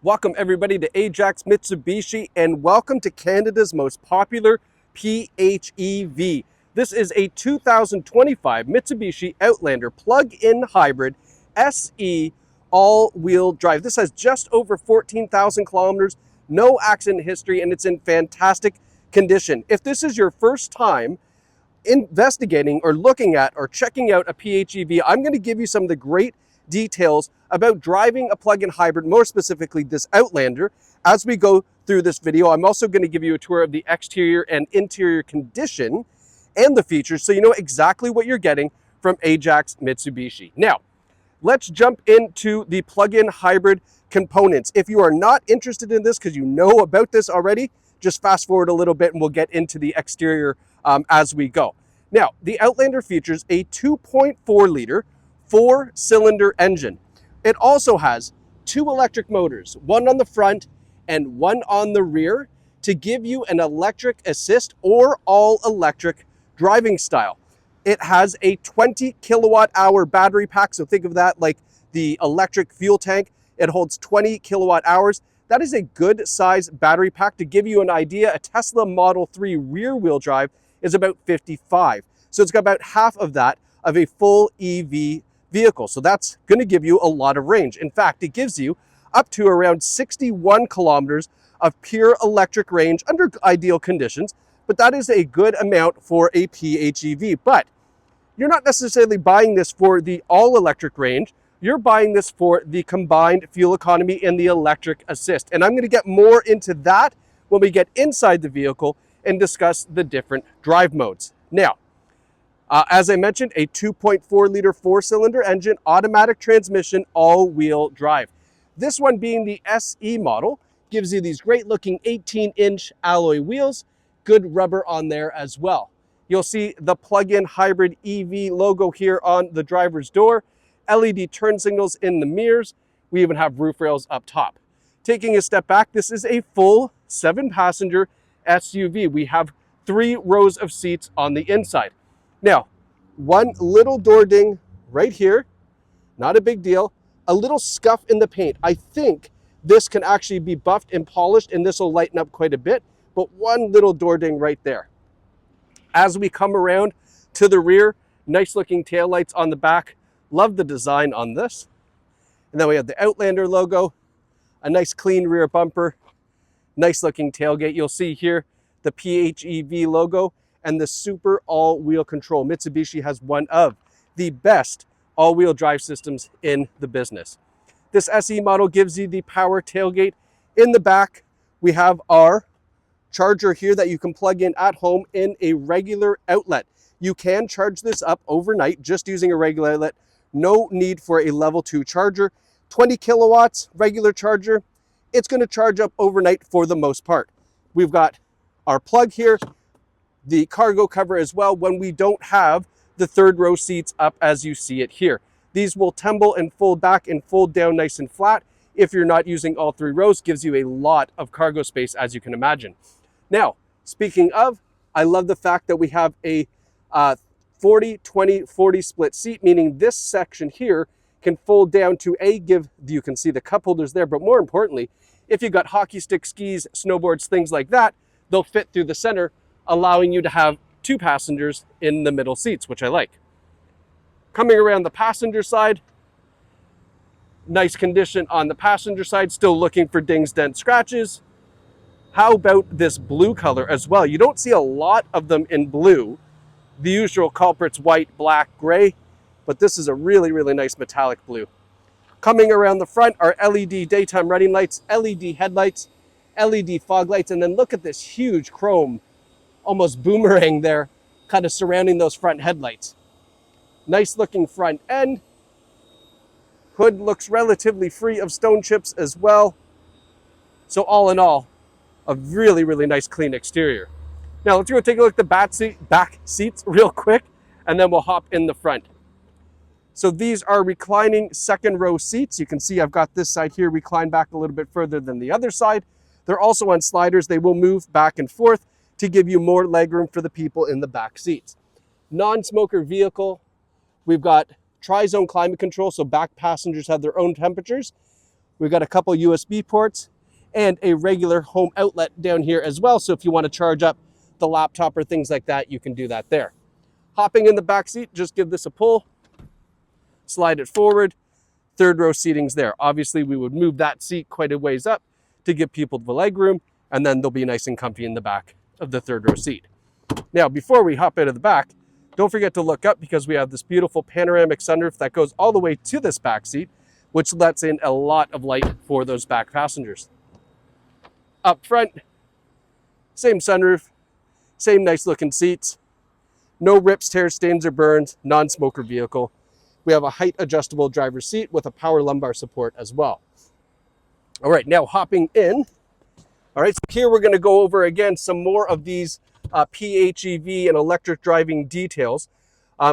Welcome everybody to Ajax Mitsubishi and welcome to Canada's most popular PHEV. This is a 2025 Mitsubishi Outlander Plug-in Hybrid SE all-wheel drive. This has just over 14,000 kilometers, no accident history, and it's in fantastic condition. If this is your first time investigating or looking at or checking out a PHEV, I'm going to give you some of the great details about driving a plug-in hybrid, more specifically this Outlander. As we go through this video, I'm also going to give you a tour of the exterior and interior condition and the features so you know exactly what you're getting from Ajax Mitsubishi. Now, let's jump into the plug-in hybrid components. If you are not interested in this because you know about this already, just fast forward a little bit and we'll get into the exterior as we go. Now, the Outlander features a 2.4 liter 4-cylinder engine. It also has 2 electric motors, one on the front and one on the rear, to give you an electric assist or all-electric driving style. It has a 20 kilowatt hour battery pack, so think of that like the electric fuel tank. It holds 20 kilowatt hours. That is a good size battery pack. To give you an idea, a Tesla Model 3 rear wheel drive is about 55. So it's got about half of that of a full EV vehicle. So that's going to give you a lot of range. In fact, it gives you up to around 61 kilometers of pure electric range under ideal conditions, but that is a good amount for a PHEV. But you're not necessarily buying this for the all-electric range. You're buying this for the combined fuel economy and the electric assist. And I'm going to get more into that when we get inside the vehicle and discuss the different drive modes. Now, as I mentioned, a 2.4 liter 4-cylinder engine, automatic transmission, all-wheel drive. This one, being the SE model, gives you these great looking 18-inch alloy wheels, good rubber on there as well. You'll see the plug-in hybrid EV logo here on the driver's door, LED turn signals in the mirrors. We even have roof rails up top. Taking a step back, this is a full 7-passenger SUV. We have 3 rows of seats on the inside. Now, one little door ding right here, not a big deal. A little scuff in the paint. I think this can actually be buffed and polished and this will lighten up quite a bit, but one little door ding right there. As we come around to the rear, nice looking taillights on the back. Love the design on this. And then we have the Outlander logo, a nice clean rear bumper, nice looking tailgate. You'll see here the PHEV logo and the super all-wheel control. Mitsubishi has one of the best all-wheel drive systems in the business. This SE model gives you the power tailgate. In the back, we have our charger here that you can plug in at home in a regular outlet. You can charge this up overnight just using a regular outlet. No need for a level 2 charger. 20 kilowatts, regular charger. It's going to charge up overnight for the most part. We've got our plug here, the cargo cover as well when we don't have the 3rd row seats up as you see it here. These will tumble and fold back and fold down nice and flat. If you're not using all 3 rows, gives you a lot of cargo space, as you can imagine. Now, speaking of, I love the fact that we have a 40-20-40 split seat, meaning this section here can fold down to you can see the cup holders there, but more importantly, if you've got hockey sticks, skis, snowboards, things like that, they'll fit through the center, allowing you to have 2 passengers in the middle seats, which I like. Coming around the passenger side, nice condition on the passenger side, still looking for dings, dents, scratches. How about this blue color as well? You don't see a lot of them in blue. The usual culprits, white, black, gray, but this is a really, really nice metallic blue. Coming around the front are LED daytime running lights, LED headlights, LED fog lights, and then look at this huge chrome, almost boomerang there, kind of surrounding those front headlights. Nice looking front end. Hood looks relatively free of stone chips as well. So all in all, a really, really nice clean exterior. Now let's go take a look at the back seats real quick, and then we'll hop in the front. So these are reclining 2nd row seats. You can see I've got this side here reclined back a little bit further than the other side. They're also on sliders. They will move back and forth to give you more legroom for the people in the back seats. Non-smoker vehicle. We've got tri-zone climate control, so back passengers have their own temperatures. We've got a couple USB ports and a regular home outlet down here as well. So if you want to charge up the laptop or things like that, you can do that there. Hopping in the back seat, just give this a pull, slide it forward. Third row seating's there. Obviously, we would move that seat quite a ways up to give people the leg room, and then they'll be nice and comfy in the back of the third row seat. Now, before we hop out of the back, don't forget to look up because we have this beautiful panoramic sunroof that goes all the way to this back seat, which lets in a lot of light for those back passengers. Up front, same sunroof, same nice looking seats, no rips, tears, stains, or burns, non-smoker vehicle. We have a height adjustable driver's seat with a power lumbar support as well. All right, now hopping in. All right, so here we're going to go over again some more of these PHEV and electric driving details.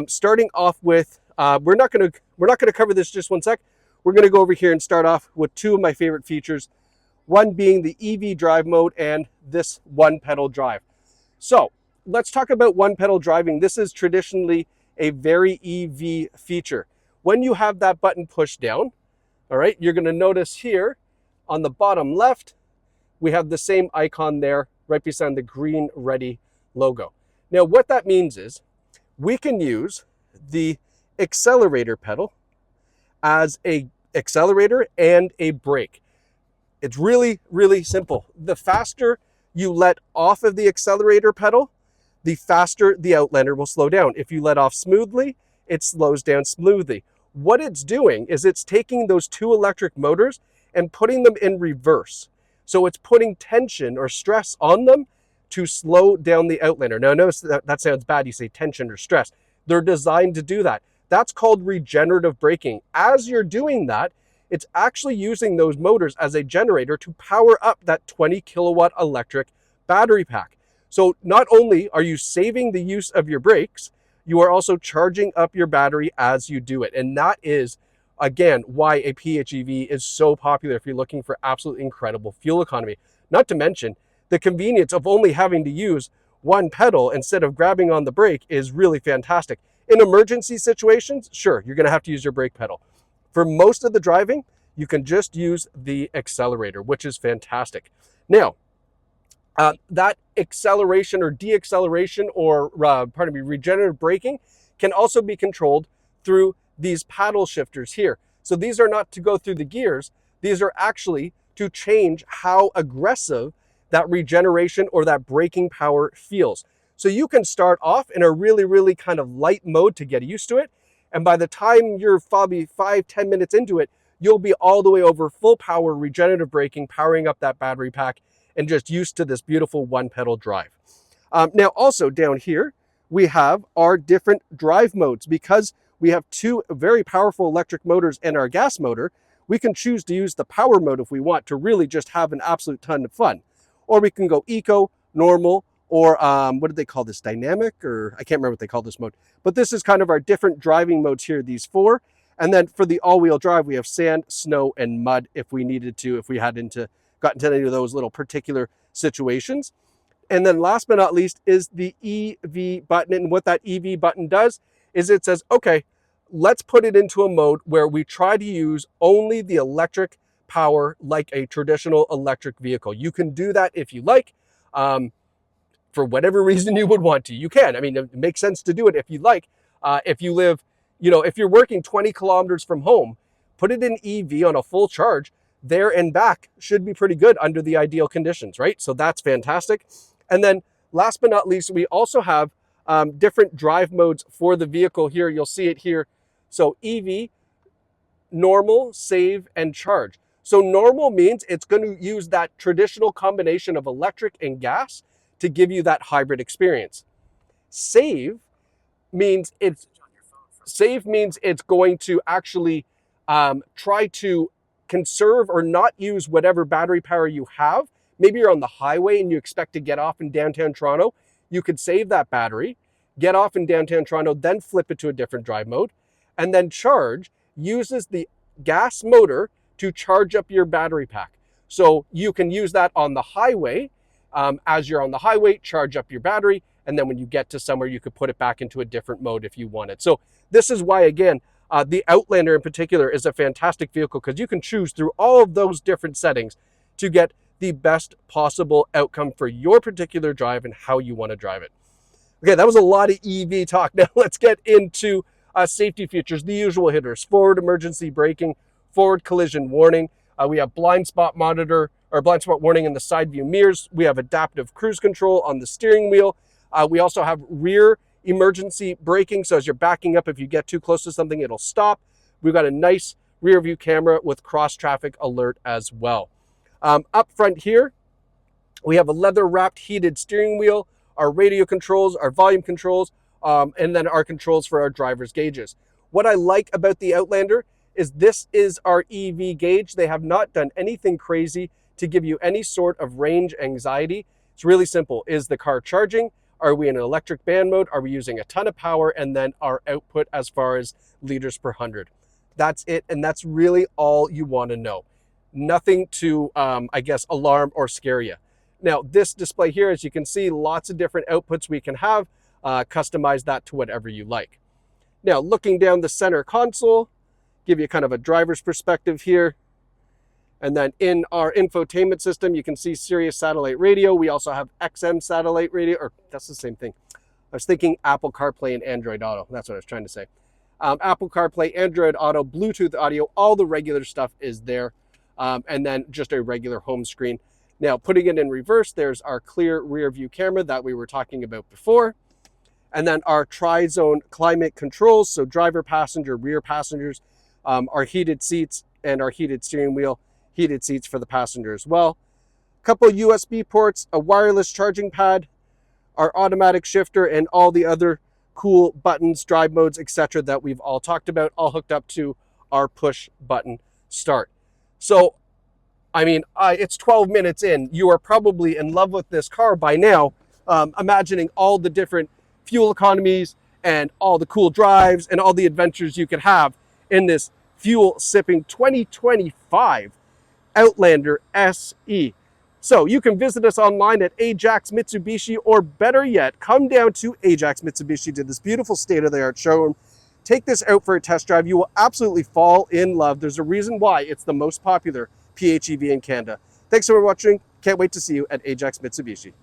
Starting off with, we're not going to cover this just one sec. We're going to go over here and start off with two of my favorite features. One being the EV drive mode and this one pedal drive. So let's talk about one pedal driving. This is traditionally a very EV feature. When you have that button pushed down, all right, you're going to notice here on the bottom left, we have the same icon there right beside the green ready logo. Now what that means is we can use the accelerator pedal as a accelerator and a brake. It's really, really simple. The faster you let off of the accelerator pedal, the faster the Outlander will slow down. If you let off smoothly, it slows down smoothly. What it's doing is it's taking those two electric motors and putting them in reverse. So it's putting tension or stress on them to slow down the Outlander. Now notice that sounds bad, you say tension or stress. They're designed to do that. That's called regenerative braking. As you're doing that, it's actually using those motors as a generator to power up that 20 kilowatt electric battery pack. So not only are you saving the use of your brakes, you are also charging up your battery as you do it. And that is, again, why a PHEV is so popular if you're looking for absolutely incredible fuel economy. Not to mention, the convenience of only having to use one pedal instead of grabbing on the brake is really fantastic. In emergency situations, sure, you're going to have to use your brake pedal. For most of the driving, you can just use the accelerator, which is fantastic. Now, that acceleration or deacceleration or, regenerative braking can also be controlled through these paddle shifters here. So these are not to go through the gears. These are actually to change how aggressive that regeneration or that braking power feels. So you can start off in a really, really kind of light mode to get used to it. And by the time you're probably 5-10 minutes into it, you'll be all the way over full power regenerative braking, powering up that battery pack, and just used to this beautiful one pedal drive. Now also down here, we have our different drive modes. Because we have two very powerful electric motors and our gas motor, we can choose to use the power mode if we want to really just have an absolute ton of fun. Or we can go eco, normal, or what did they call this? Dynamic, or I can't remember what they call this mode. But this is kind of our different driving modes here, these four. And then for the all-wheel drive, we have sand, snow, and mud if we needed to, if we had got into any of those little particular situations. And then last but not least is the EV button. And what that EV button does is it says, okay, let's put it into a mode where we try to use only the electric power like a traditional electric vehicle. You can do that if you like. For whatever reason you would want to, you can. I mean, it makes sense to do it if you like. If you live, if you're working 20 kilometers from home, put it in EV on a full charge, there and back should be pretty good under the ideal conditions, right? So that's fantastic. And then last but not least, we also have different drive modes for the vehicle here. You'll see it here. So EV, normal, save, and charge. So normal means it's going to use that traditional combination of electric and gas to give you that hybrid experience. Save means it's going to actually try to conserve or not use whatever battery power you have. Maybe you're on the highway and you expect to get off in downtown Toronto. You could save that battery, get off in downtown Toronto, then flip it to a different drive mode. And then charge uses the gas motor to charge up your battery pack. So you can use that on the highway. As you're on the highway, charge up your battery. And then when you get to somewhere, you could put it back into a different mode if you wanted. So this is why, again, The Outlander in particular is a fantastic vehicle because you can choose through all of those different settings to get the best possible outcome for your particular drive and how you want to drive it. Okay, that was a lot of EV talk. Now let's get into safety features, the usual hitters: forward emergency braking, forward collision warning. We have blind spot monitor or blind spot warning in the side view mirrors. We have adaptive cruise control on the steering wheel. We also have rear emergency braking. So as you're backing up, if you get too close to something, it'll stop. We've got a nice rear view camera with cross traffic alert as well. Up front here, we have a leather wrapped heated steering wheel, our radio controls, our volume controls, and then our controls for our driver's gauges. What I like about the Outlander is this is our EV gauge. They have not done anything crazy to give you any sort of range anxiety. It's really simple. Is the car charging? Are we in an electric band mode? Are we using a ton of power? And then our output as far as liters per 100. That's it. And that's really all you want to know. Nothing to, I guess, alarm or scare you. Now, this display here, as you can see, lots of different outputs we can have. Customize that to whatever you like. Now, looking down the center console, give you kind of a driver's perspective here. And then in our infotainment system, you can see Sirius satellite radio. We also have XM satellite radio, or that's the same thing. I was thinking Apple CarPlay and Android Auto. That's what I was trying to say. Apple CarPlay, Android Auto, Bluetooth audio, all the regular stuff is there. And then just a regular home screen. Now, putting it in reverse, there's our clear rear view camera that we were talking about before. And then our tri-zone climate controls, so driver, passenger, rear passengers, our heated seats and our heated steering wheel, heated seats for the passenger as well. A couple USB ports, a wireless charging pad, our automatic shifter, and all the other cool buttons, drive modes, etc. that we've all talked about, all hooked up to our push button start. So, I mean, it's 12 minutes in. You are probably in love with this car by now, imagining all the different fuel economies and all the cool drives and all the adventures you could have in this fuel-sipping 2025 Outlander SE. So you can visit us online at Ajax Mitsubishi, or better yet, come down to Ajax Mitsubishi to this beautiful state-of-the-art showroom. Take this out for a test drive. You will absolutely fall in love. There's a reason why it's the most popular PHEV in Canada. Thanks for watching. Can't wait to see you at Ajax Mitsubishi.